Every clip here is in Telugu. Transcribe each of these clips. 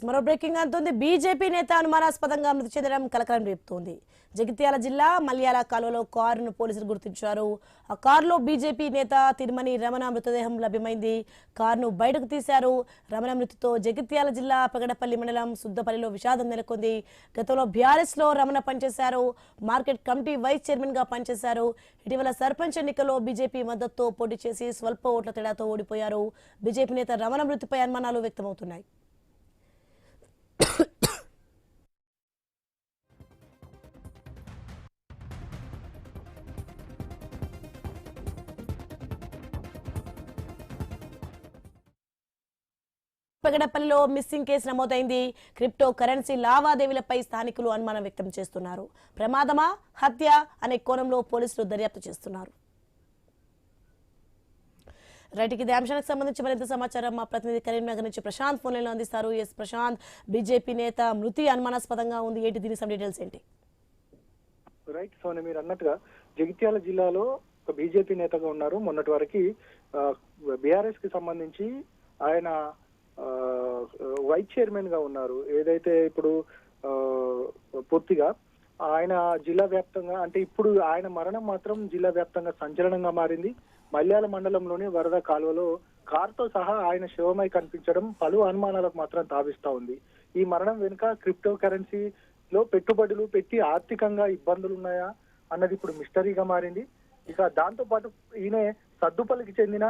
మరో బ్రేకింగ్ అంటుంది. బీజేపీ నేత అనుమానాస్పదంగా మృతి చెందడం కలకలం రేపుతోంది. జగిత్యాల జిల్లా మల్యాల కాలువలో కారును పోలీసులు గుర్తించారు. ఆ కారులో బీజేపీ నేత తిరుమణి రమణ మృతదేహం లభ్యమైంది. కారును బయటకు తీశారు. రమణ మృతితో జగిత్యాల జిల్లా పెగడపల్లి మండలం సుద్దపల్లిలో విషాదం నెలకొంది. గతంలో బీఆర్ఎస్ లో రమణ పనిచేశారు. మార్కెట్ కమిటీ వైస్ చైర్మన్ గా పనిచేశారు. ఇటీవల సర్పంచ్ ఎన్నికల్లో బీజేపీ మద్దతుతో పోటీ చేసి స్వల్ప ఓట్ల తేడాతో ఓడిపోయారు. బీజేపీ నేత రమణ మృతిపై అనుమానాలు వ్యక్తమవుతున్నాయి. పెగడపల్లిలో మిస్సింగ్ కేసు నమోదైంది. క్రిప్టో కరెన్సీ లావాదేవీలపై స్థానికులు అనుమానం వ్యక్తం చేస్తున్నారు. ప్రమాదమా, హత్య అనే కోణంలో పోలీసులు దర్యాప్తు చేస్తున్నారు. రైట్, ఇదే అంశానికి సంబంధించి మరింత సమాచారం మా ప్రతినిధి కరీంనగర్ నుంచి ప్రశాంత్ ఫోన్ లైన్లో అందిస్తారు. ఎస్ ప్రశాంత్, బీజేపీ నేత మృతి అనుమానాస్పదంగా ఉంది. ఏంటి దీని సమ్ డీటెయిల్స్ ఏంటి? రైట్ సోని, మీరు అన్నట్టుగా జగిత్యాల జిల్లాలో ఒక బీజేపీ నేతగా ఉన్నారు. మొన్నటి వరకు బీఆర్ఎస్ కి సంబంధించి ఆయన వైస్ చైర్మన్ గా ఉన్నారు. ఏదైతే ఇప్పుడు పూర్తిగా ఆయన జిల్లా వ్యాప్తంగా, అంటే ఇప్పుడు ఆయన మరణం మాత్రం జిల్లా వ్యాప్తంగా సంచలనంగా మారింది. మల్యాల మండలంలోని వరద కాలువలో కారుతో సహా ఆయన శవమై కనిపించడం పలు అనుమానాలకు మాత్రం తావిస్తా ఉంది. ఈ మరణం వెనుక క్రిప్టో కరెన్సీలో పెట్టుబడులు పెట్టి ఆర్థికంగా ఇబ్బందులు ఉన్నాయా అన్నది ఇప్పుడు మిస్టరీగా మారింది. ఇక దాంతో పాటు ఈయన సద్దుపల్లికి చెందిన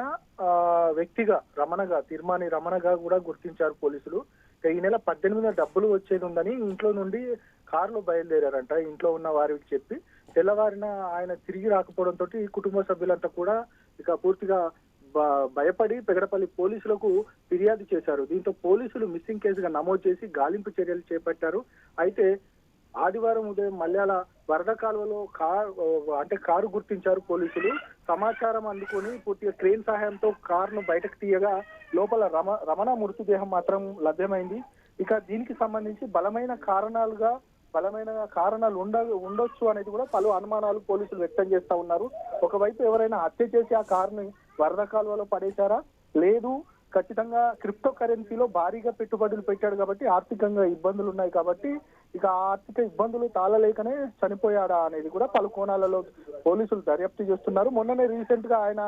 వ్యక్తిగా తిరుమణి రమణగా కూడా గుర్తించారు పోలీసులు. ఈ నెల 18న డబ్బులు వచ్చేది ఉందని ఇంట్లో నుండి కారులో బయలుదేరారంట. ఇంట్లో ఉన్న వారికి చెప్పి తెల్లవారిన ఆయన తిరిగి రాకపోవడంతో కుటుంబ సభ్యులంతా కూడా ఇక పూర్తిగా భయపడి పెగడపల్లి పోలీసులకు ఫిర్యాదు చేశారు. దీంతో పోలీసులు మిస్సింగ్ కేసుగా నమోదు చేసి గాలింపు చర్యలు చేపట్టారు. అయితే ఆదివారం ఉదయం మల్యాల వరద కాలువలో కారు గుర్తించారు పోలీసులు. సమాచారం అందుకొని పూర్తిగా క్రేన్ సహాయంతో కారును బయటకు తీయగా లోపల రమణ మృతదేహం మాత్రం లభ్యమైంది. ఇక దీనికి సంబంధించి బలమైన కారణాలు ఉండొచ్చు అనేది కూడా పలు అనుమానాలు పోలీసులు వ్యక్తం చేస్తా ఉన్నారు. ఒకవైపు ఎవరైనా హత్య చేసి ఆ కారుని వరద కాలువలో పడేశారా, లేదు ఖచ్చితంగా క్రిప్టో కరెన్సీలో భారీగా పెట్టుబడులు పెట్టాడు కాబట్టి ఆర్థికంగా ఇబ్బందులు ఉన్నాయి కాబట్టి ఇక ఆర్థిక ఇబ్బందులు తాళలేకనే చనిపోయాడా అనేది కూడా పలు కోణాలలో పోలీసులు దర్యాప్తు చేస్తున్నారు. మొన్ననే రీసెంట్ గా ఆయన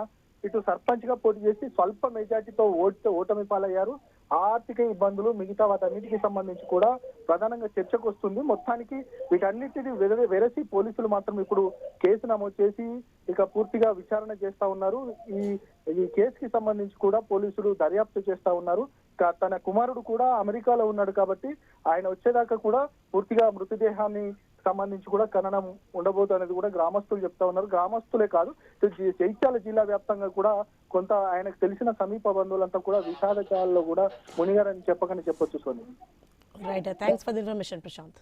ఇటు సర్పంచ్ గా పోటీ చేసి స్వల్ప మెజార్టీతో ఓటమి పాలయ్యారు. ఆర్థిక ఇబ్బందులు మిగతా వాటన్నిటికి సంబంధించి కూడా ప్రధానంగా చర్చకు వస్తుంది. మొత్తానికి వీటన్నిటిని వెరసి పోలీసులు మాత్రం ఇప్పుడు కేసు నమోదు చేసి ఇక పూర్తిగా విచారణ చేస్తా ఉన్నారు. ఈ కేసుకి సంబంధించి కూడా పోలీసులు దర్యాప్తు చేస్తా ఉన్నారు. తన కుమారుడు కూడా అమెరికాలో ఉన్నాడు కాబట్టి ఆయన వచ్చేదాకా కూడా పూర్తిగా మృతదేహాన్ని సంబంధించి కూడా ఖననం ఉండబోతున్నది కూడా గ్రామస్తులు చెప్తా ఉన్నారు. గ్రామస్తులే కాదు, జగిత్యాల జిల్లా వ్యాప్తంగా కూడా కొంత ఆయనకు తెలిసిన సమీప బంధువులంతా కూడా విషాదకాలలో కూడా మునిగారని చెప్పొచ్చు Soni. Right, thanks for the information Prashanth.